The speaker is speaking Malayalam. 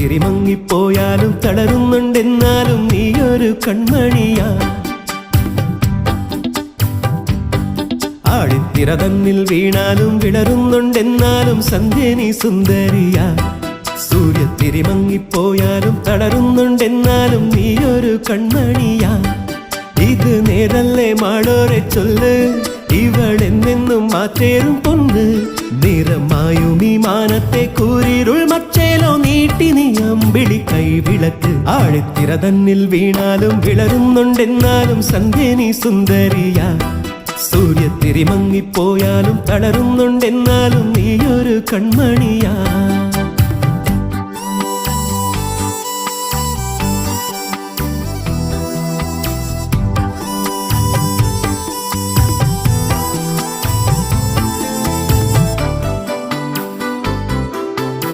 തിരിമങ്ങിപ്പോയാലും തളരുന്നുണ്ടെന്നാലും നീയൊരു കൺമണിയാ. ആഴിത്തിര തന്നിൽ വീണാലും വിളരുന്നുണ്ടെന്നാലും സന്ധ്യ നീ സുന്ദരിയാ. തിരിമങ്ങിപ്പോയാലും തളരുന്നുണ്ടെന്നാലും നീയൊരു കൺമണിയാ. ഇത് നേരല്ലേ മാളോരെ ചൊല്ല്, ഇവളെന്നെന്നും മാറ്റേറും പൊന്ന്. നിറമായും ഈ മാനത്തെ കൂരിരുൾ മച്ചേലോ നീട്ടി നീ അമ്പിളി കൈവിളക്ക്. ആഴിത്തിര തന്നിൽ വീണാലും വിളരുന്നുണ്ടെന്നാലും സന്ധ്യ നീ സുന്ദരിയാ. തിരിമങ്ങിപ്പോയാലും തളരുന്നുണ്ടെന്നാലും നീയൊരു കൺമണിയാ.